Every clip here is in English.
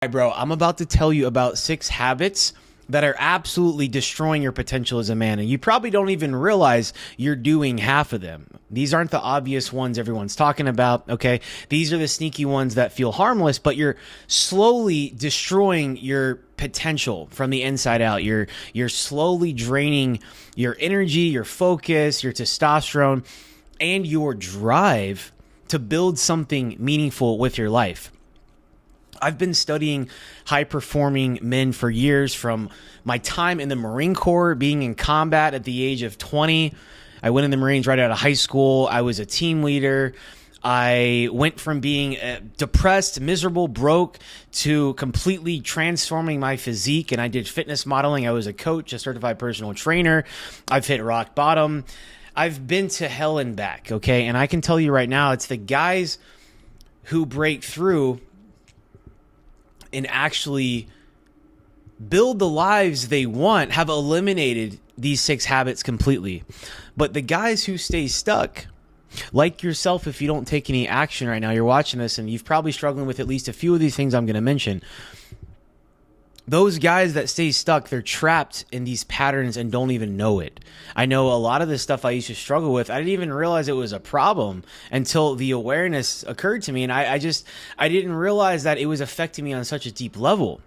Hi, bro. I'm about to tell you about 6 habits that are absolutely destroying your potential as a man. And you probably don't even realize you're doing half of them. These aren't the obvious ones everyone's talking about, okay? These are the sneaky ones that feel harmless, but you're slowly destroying your potential from the inside out. You're slowly draining your energy, your focus, your testosterone, and your drive to build something meaningful with your life. I've been studying high-performing men for years, from my time in the Marine Corps, being in combat at the age of 20. I went in the Marines right out of high school. I was a team leader. I went from being depressed, miserable, broke, to completely transforming my physique, and I did fitness modeling. I was a coach, a certified personal trainer. I've hit rock bottom. I've been to hell and back, okay? And I can tell you right now, it's the guys who break through and actually build the lives they want have eliminated these 6 habits completely. But the guys who stay stuck, like yourself, if you don't take any action right now, you're watching this and you've probably struggling with at least a few of these things I'm going to mention. Those guys that stay stuck, they're trapped in these patterns and don't even know it. I know a lot of the stuff I used to struggle with, I didn't even realize it was a problem until the awareness occurred to me. And I didn't realize that it was affecting me on such a deep level.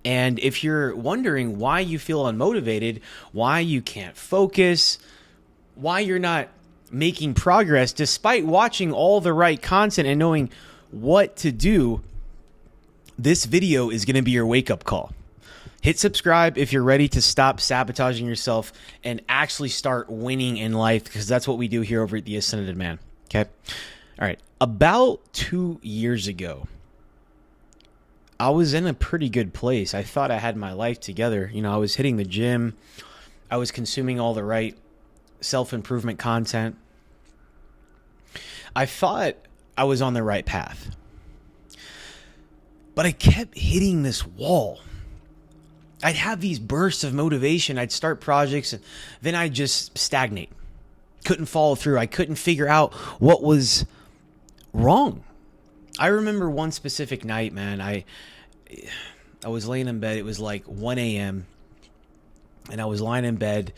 And if you're wondering why you feel unmotivated, why you can't focus, why you're not making progress despite watching all the right content and knowing what to do, this video is going to be your wake-up call. Hit subscribe if you're ready to stop sabotaging yourself and actually start winning in life, because that's what we do here over at The Ascended Man, okay? All right. About 2 years ago, I was in a pretty good place. I thought I had my life together. You know, I was hitting the gym. I was consuming all the right self-improvement content. I thought I was on the right path. But I kept hitting this wall. I'd have these bursts of motivation. I'd start projects and then I'd just stagnate. Couldn't follow through. I couldn't figure out what was wrong. I remember one specific night, man, I was laying in bed. It was like 1 a.m. and I was lying in bed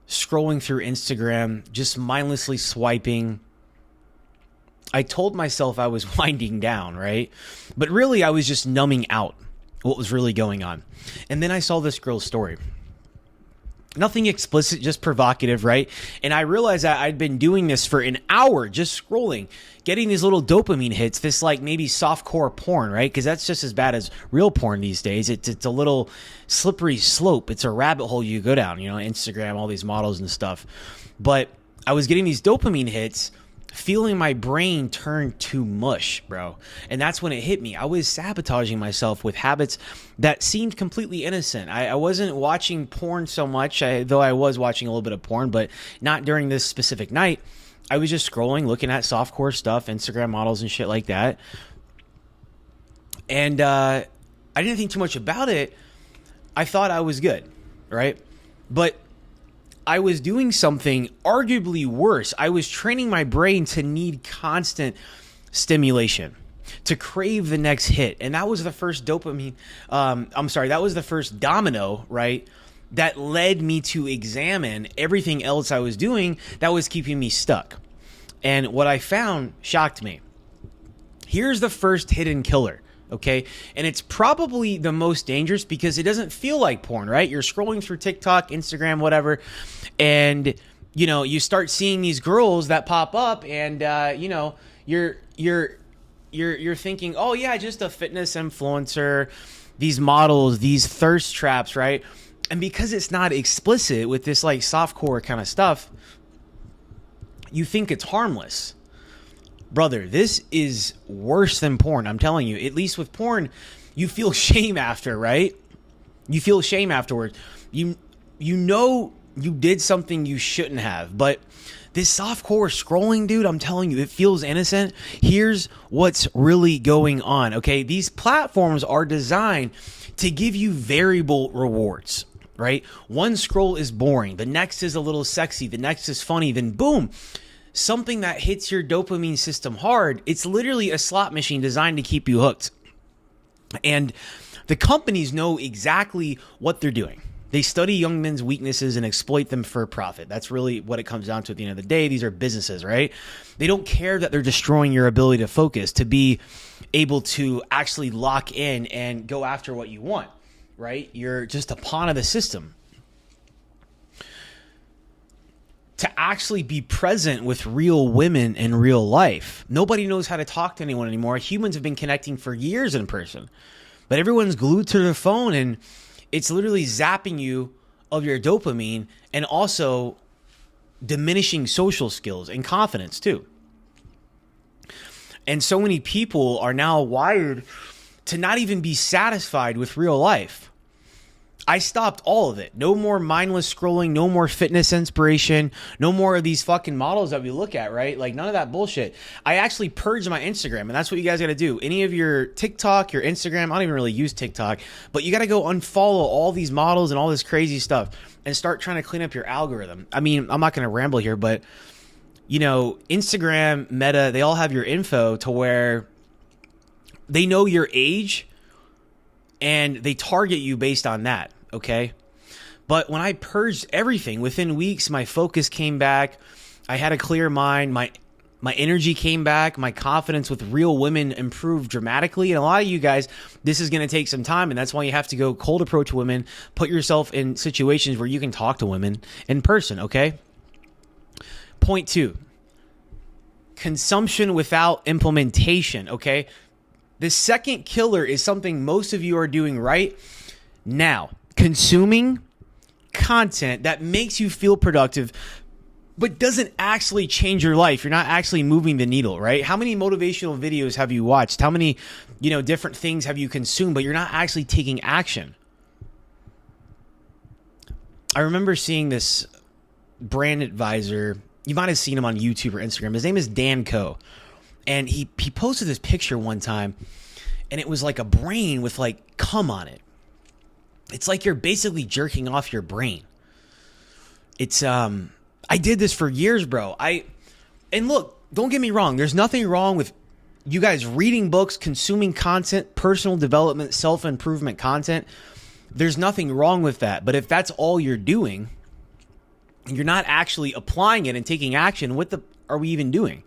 scrolling through Instagram, just mindlessly swiping. I told myself I was winding down, right? But really, I was just numbing out what was really going on. And then I saw this girl's story. Nothing explicit, just provocative, right? And I realized that I'd been doing this for an hour, just scrolling, getting these little dopamine hits, this like maybe softcore porn, right? Because that's just as bad as real porn these days. It's a little slippery slope. It's a rabbit hole you go down, you know, Instagram, all these models and stuff. But I was getting these dopamine hits, feeling my brain turn to mush, bro. And that's when it hit me. I was sabotaging myself with habits that seemed completely innocent. I wasn't watching porn so much, though I was watching a little bit of porn, but not during this specific night. I was just scrolling, looking at softcore stuff, Instagram models and shit like that. And I didn't think too much about it. I thought I was good, right? But I was doing something arguably worse. I was training my brain to need constant stimulation, to crave the next hit. And that was the first that was the first domino, right? That led me to examine everything else I was doing that was keeping me stuck. And what I found shocked me. Here's the first hidden killer. Okay. And it's probably the most dangerous because it doesn't feel like porn, right? You're scrolling through TikTok, Instagram, whatever. And, you know, you start seeing these girls that pop up and, you know, you're thinking, oh yeah, just a fitness influencer, these models, these thirst traps, right? And because it's not explicit with this like softcore kind of stuff, you think it's harmless. Brother, this is worse than porn. I'm telling you, at least with porn, you feel shame after, right? You feel shame afterwards. You know you did something you shouldn't have. But this softcore scrolling, dude, I'm telling you, it feels innocent. Here's what's really going on, okay? These platforms are designed to give you variable rewards, right? One scroll is boring. The next is a little sexy. The next is funny. Then boom, something that hits your dopamine system hard. It's literally a slot machine designed to keep you hooked. And the companies know exactly what they're doing. They study young men's weaknesses and exploit them for profit. That's really what it comes down to at the end of the day. These are businesses, right? They don't care that they're destroying your ability to focus, to be able to actually lock in and go after what you want, right? You're just a pawn of the system. To actually be present with real women in real life. Nobody knows how to talk to anyone anymore. Humans have been connecting for years in person, but everyone's glued to their phone, and it's literally zapping you of your dopamine and also diminishing social skills and confidence too. And so many people are now wired to not even be satisfied with real life. I stopped all of it. No more mindless scrolling, no more fitness inspiration, no more of these fucking models that we look at, right? Like none of that bullshit. I actually purged my Instagram, and that's what you guys got to do. Any of your TikTok, your Instagram, I don't even really use TikTok, but you got to go unfollow all these models and all this crazy stuff and start trying to clean up your algorithm. I mean, I'm not going to ramble here, but you know, Instagram, Meta, they all have your info to where they know your age and they target you based on that, okay? But when I purged everything, within weeks, my focus came back. I had a clear mind. My energy came back. My confidence with real women improved dramatically. And a lot of you guys, this is going to take some time, and that's why you have to go cold approach women, put yourself in situations where you can talk to women in person, okay? Point 2, consumption without implementation, okay? The second killer is something most of you are doing right now. Consuming content that makes you feel productive, but doesn't actually change your life. You're not actually moving the needle, right? How many motivational videos have you watched? How many, different things have you consumed, but you're not actually taking action? I remember seeing this brand advisor. You might have seen him on YouTube or Instagram. His name is Dan Coe. And he posted this picture one time, and it was like a brain with like cum on it. It's like you're basically jerking off your brain. It's I did this for years, bro. And look, don't get me wrong. There's nothing wrong with you guys reading books, consuming content, personal development, self-improvement content. There's nothing wrong with that. But if that's all you're doing, you're not actually applying it and taking action, what are we even doing?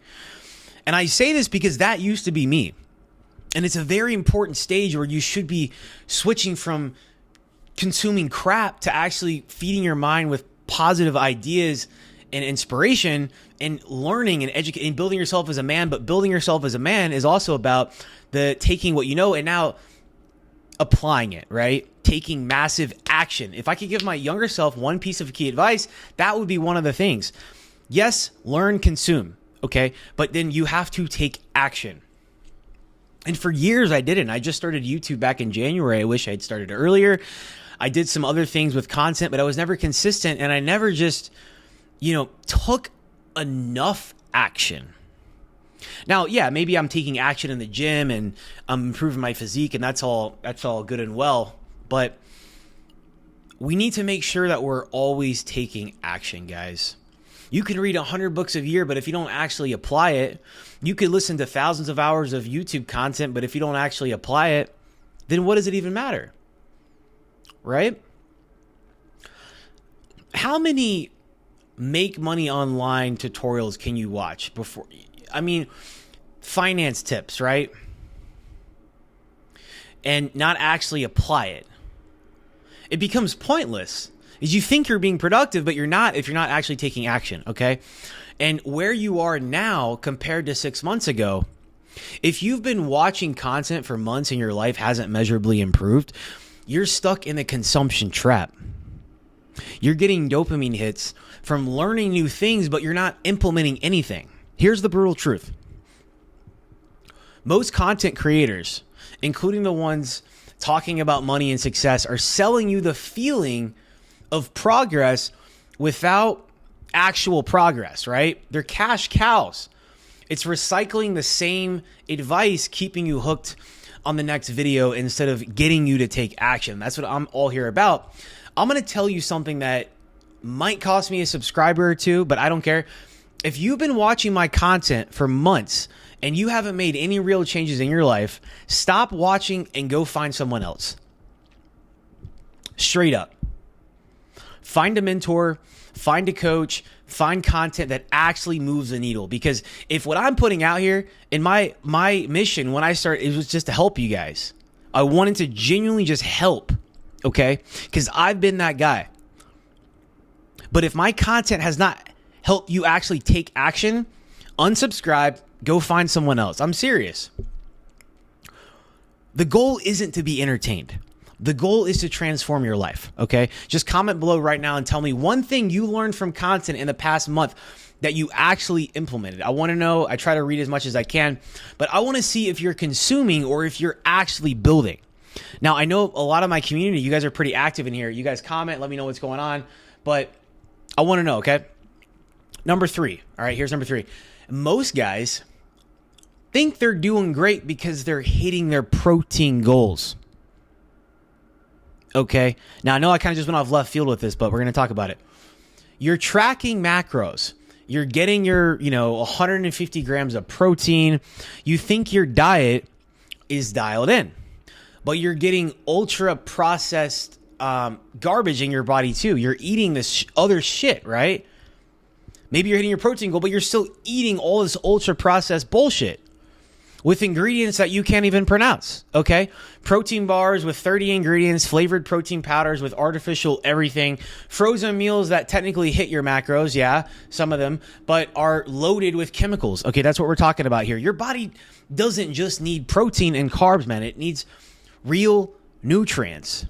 And I say this because that used to be me. And it's a very important stage where you should be switching from consuming crap to actually feeding your mind with positive ideas and inspiration and learning and educating and building yourself as a man. But building yourself as a man is also about the taking what you know and now applying it, right? Taking massive action. If I could give my younger self one piece of key advice, that would be one of the things. Yes, learn, consume. Okay, but then you have to take action. And for years I didn't. I just started YouTube back in January. I wish I had started earlier. I did some other things with content, but I was never consistent, and I never just, took enough action. Now, yeah, maybe I'm taking action in the gym and I'm improving my physique, and that's all good and well, but we need to make sure that we're always taking action, guys. You can read 100 books a year, but if you don't actually apply it, you could listen to thousands of hours of YouTube content, but if you don't actually apply it, then what does it even matter? Right? How many make money online tutorials can you watch before? I mean, finance tips, right? And not actually apply it. It becomes pointless. Is you think you're being productive, but you're not if you're not actually taking action, okay? And where you are now compared to 6 months ago, if you've been watching content for months and your life hasn't measurably improved, you're stuck in the consumption trap. You're getting dopamine hits from learning new things, but you're not implementing anything. Here's the brutal truth. Most content creators, including the ones talking about money and success, are selling you the feeling of progress without actual progress, right? They're cash cows. It's recycling the same advice, keeping you hooked on the next video instead of getting you to take action. That's what I'm all here about. I'm going to tell you something that might cost me a subscriber or two, but I don't care. If you've been watching my content for months and you haven't made any real changes in your life, stop watching and go find someone else. Straight up. Find a mentor, find a coach, find content that actually moves the needle. Because if what I'm putting out here, in my mission when I started, it was just to help you guys. I wanted to genuinely just help, okay? Because I've been that guy. But if my content has not helped you actually take action, unsubscribe, go find someone else. I'm serious. The goal isn't to be entertained. The goal is to transform your life, okay? Just comment below right now and tell me one thing you learned from content in the past month that you actually implemented. I want to know. I try to read as much as I can, but I want to see if you're consuming or if you're actually building. Now, I know a lot of my community, you guys are pretty active in here. You guys comment, let me know what's going on, but I want to know, okay? Number 3. All right, here's number 3. Most guys think they're doing great because they're hitting their protein goals. Okay. Now, I know I kind of just went off left field with this, but we're going to talk about it. You're tracking macros. You're getting your, 150 grams of protein. You think your diet is dialed in, but you're getting ultra processed garbage in your body too. You're eating this other shit, right? Maybe you're hitting your protein goal, but you're still eating all this ultra processed bullshit with ingredients that you can't even pronounce, okay? Protein bars with 30 ingredients, flavored protein powders with artificial everything, frozen meals that technically hit your macros, yeah, some of them, but are loaded with chemicals. Okay, that's what we're talking about here. Your body doesn't just need protein and carbs, man. It needs real nutrients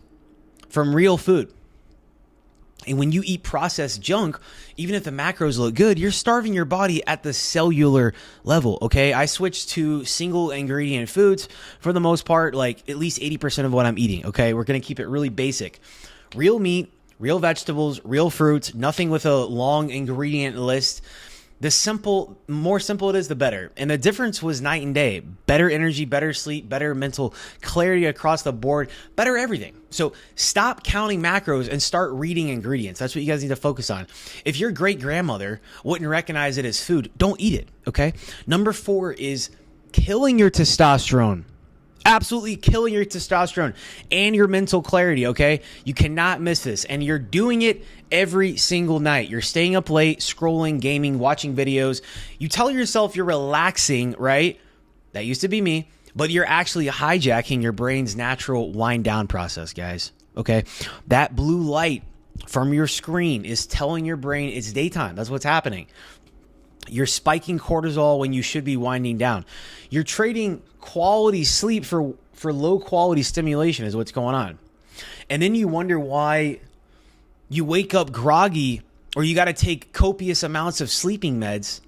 from real food. And when you eat processed junk, even if the macros look good, you're starving your body at the cellular level, okay? I switched to single ingredient foods for the most part, like at least 80% of what I'm eating, okay? We're going to keep it really basic. Real meat, real vegetables, real fruits, nothing with a long ingredient list. The more simple it is, the better. And the difference was night and day. Better energy, better sleep, better mental clarity across the board, better everything. So stop counting macros and start reading ingredients. That's what you guys need to focus on. If your great grandmother wouldn't recognize it as food, don't eat it, okay? Number 4 is killing your testosterone. Absolutely killing your testosterone and your mental clarity, okay? You cannot miss this. And you're doing it every single night. You're staying up late, scrolling, gaming, watching videos. You tell yourself you're relaxing, right? That used to be me. But you're actually hijacking your brain's natural wind down process, guys, okay? That blue light from your screen is telling your brain it's daytime. That's what's happening. You're spiking cortisol when you should be winding down. You're trading quality sleep for low quality stimulation is what's going on. And then you wonder why you wake up groggy or you got to take copious amounts of sleeping meds,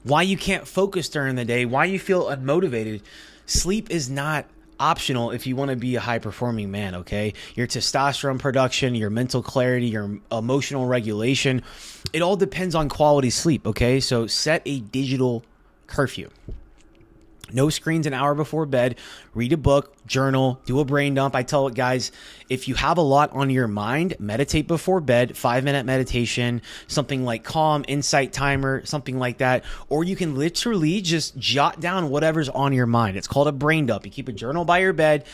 why you can't focus during the day, why you feel unmotivated. Sleep is not optional if you want to be a high performing man, okay? Your testosterone production, your mental clarity, your emotional regulation, it all depends on quality sleep, okay? So set a digital curfew. No screens an hour before bed. Read a book, journal, do a brain dump. I tell it, guys, if you have a lot on your mind, meditate before bed, 5-minute meditation, something like Calm, Insight Timer, something like that. Or you can literally just jot down whatever's on your mind. It's called a brain dump. You keep a journal by your bed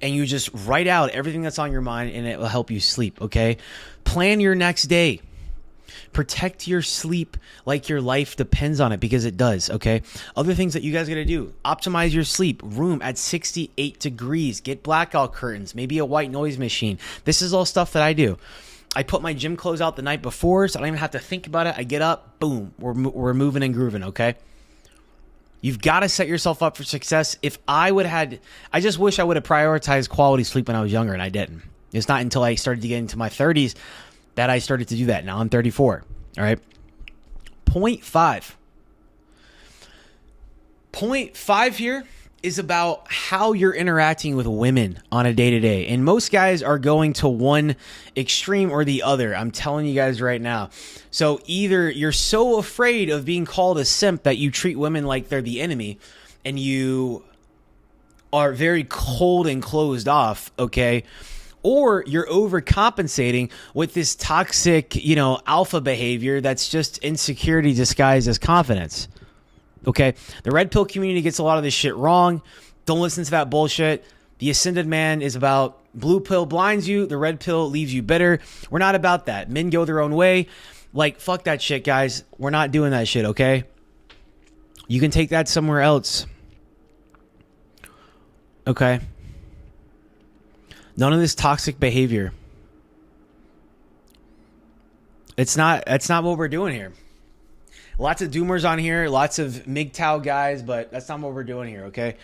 and you just write out everything that's on your mind and it will help you sleep, okay? Plan your next day. Protect your sleep like your life depends on it, because it does, okay? Other things that you guys got to do: optimize your sleep. Room at 68 degrees. Get blackout curtains. Maybe a white noise machine. This is all stuff that I do. I put my gym clothes out the night before, so I don't even have to think about it. I get up, boom, we're moving and grooving, okay? You've got to set yourself up for success. I just wish I would have prioritized quality sleep when I was younger, and I didn't. It's not until I started to get into my 30s that I started to do that. Now I'm 34. All right. Point 5 here is about how you're interacting with women on a day-to-day. And most guys are going to one extreme or the other. I'm telling you guys right now. So either you're so afraid of being called a simp that you treat women like they're the enemy and you are very cold and closed off, okay? or you're overcompensating with this toxic, alpha behavior that's just insecurity disguised as confidence. Okay? The red pill community gets a lot of this shit wrong. Don't listen to that bullshit. The ascended man is about blue pill blinds you, the red pill leaves you bitter. We're not about that. Men go their own way. Like, fuck that shit, guys. We're not doing that shit, okay? You can take that somewhere else. Okay? None of this toxic behavior. That's not what we're doing here. Lots of doomers on here, lots of MGTOW guys, but that's not what we're doing here, okay?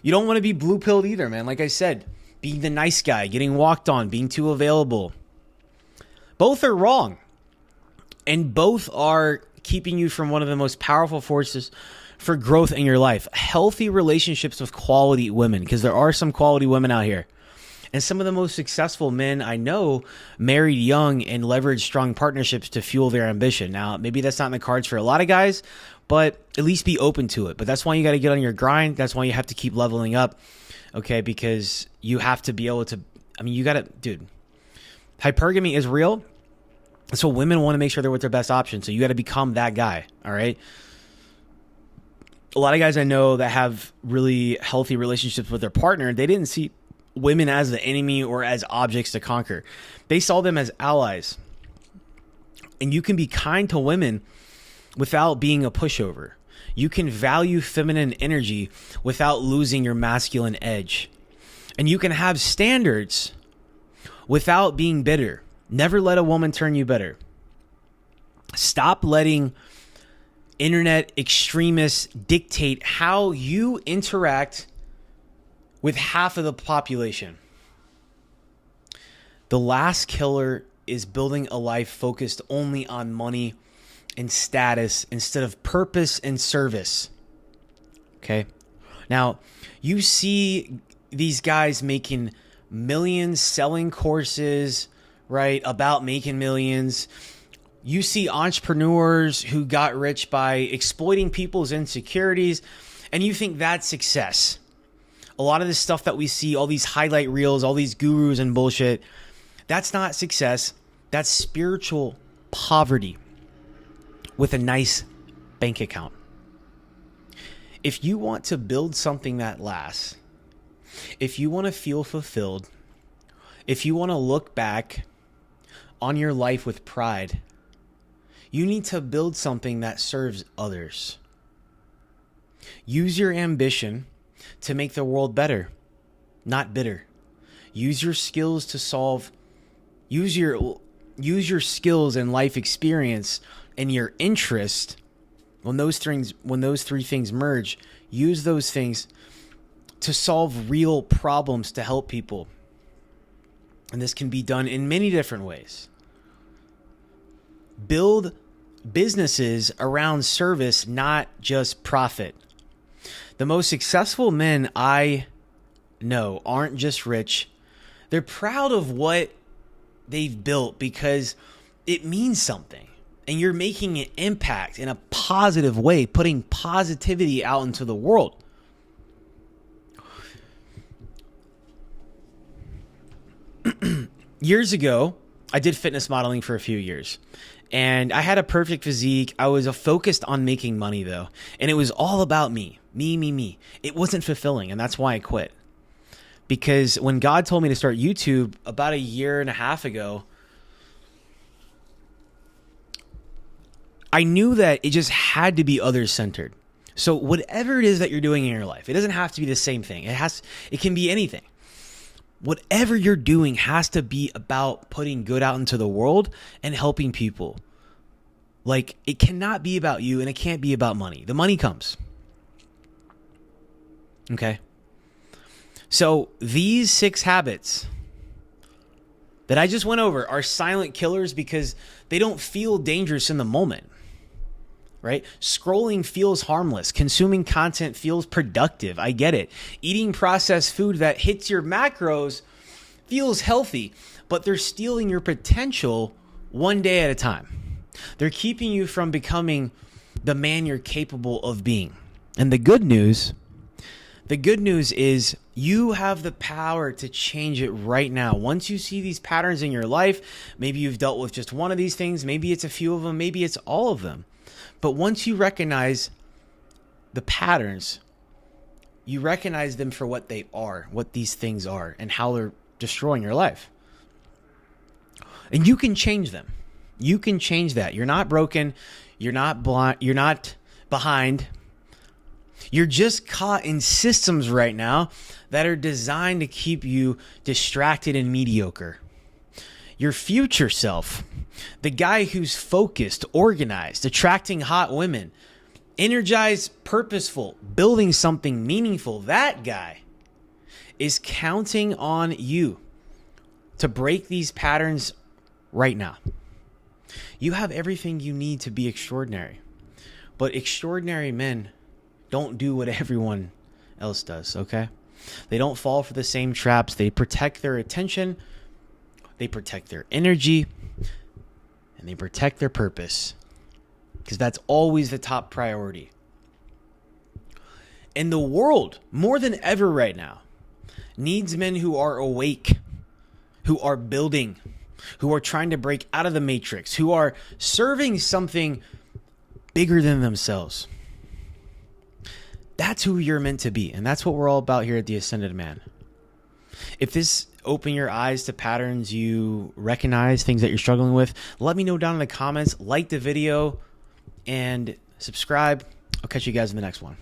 You don't want to be blue pilled either, man. Like I said, being the nice guy, getting walked on, being too available. Both are wrong. And both are keeping you from one of the most powerful forces for growth in your life. Healthy relationships with quality women, because there are some quality women out here. And some of the most successful men I know married young and leveraged strong partnerships to fuel their ambition. Now, maybe that's not in the cards for a lot of guys, but at least be open to it. But that's why you got to get on your grind. That's why you have to keep leveling up, okay? Because you have to be able to, you got to, dude, hypergamy is real. So women want to make sure they're with their best option. So you got to become that guy, all right? A lot of guys I know that have really healthy relationships with their partner, they didn't see women as the enemy or as objects to conquer. They saw them as allies. And you can be kind to women without being a pushover. You can value feminine energy without losing your masculine edge. And you can have standards without being bitter. Never let a woman turn you better. Stop letting internet extremists dictate how you interact with half of the population. The last killer is building a life focused only on money and status instead of purpose and service. Okay? Now, you see these guys making millions, selling courses, right, about making millions. You see entrepreneurs who got rich by exploiting people's insecurities, and you think that's success. A lot of this stuff that we see, all these highlight reels, all these gurus and bullshit, that's not success. That's spiritual poverty with a nice bank account. If you want to build something that lasts, if you want to feel fulfilled, if you want to look back on your life with pride, you need to build something that serves others. Use your ambition to make the world better, not bitter. Use your skills to solve, use your skills and life experience and your interest. When those three things merge, use those things to solve real problems to help people. And this can be done in many different ways. Build businesses around service, not just profit. The most successful men I know aren't just rich. They're proud of what they've built because it means something. And you're making an impact in a positive way, putting positivity out into the world. Years ago, I did fitness modeling for a few years. And I had a perfect physique. I was focused on making money, though. And it was all about me. Me. It wasn't fulfilling, and that's why I quit. Because when God told me to start YouTube about a year and a half ago, I knew that it just had to be others-centered. So whatever it is that you're doing in your life, it doesn't have to be the same thing. It can be anything. Whatever you're doing has to be about putting good out into the world and helping people. Like, it cannot be about you and it can't be about money. The money comes. Okay? So these 6 habits that I just went over are silent killers because they don't feel dangerous in the moment. Right? Scrolling feels harmless. Consuming content feels productive. I get it. Eating processed food that hits your macros feels healthy, but they're stealing your potential one day at a time. They're keeping you from becoming the man you're capable of being. And the good news, The good news is you have the power to change it right now. Once you see these patterns in your life, maybe you've dealt with just one of these things, maybe it's a few of them, maybe it's all of them. But once you recognize the patterns, you recognize them for what they are, what these things are, and how they're destroying your life. And you can change them. You can change that. You're not broken. You're not blind. You're not behind. You're just caught in systems right now that are designed to keep you distracted and mediocre. Your future self, the guy who's focused, organized, attracting hot women, energized, purposeful, building something meaningful, that guy is counting on you to break these patterns right now. You have everything you need to be extraordinary. But extraordinary men don't do what everyone else does, okay? They don't fall for the same traps. They protect their attention, they protect their energy, and they protect their purpose, because that's always the top priority. And the world, more than ever right now, needs men who are awake, who are building, who are trying to break out of the matrix, who are serving something bigger than themselves. That's who you're meant to be. And that's what we're all about here at The Ascended Man. If this opened your eyes to patterns you recognize, things that you're struggling with, let me know down in the comments. Like the video and subscribe. I'll catch you guys in the next one.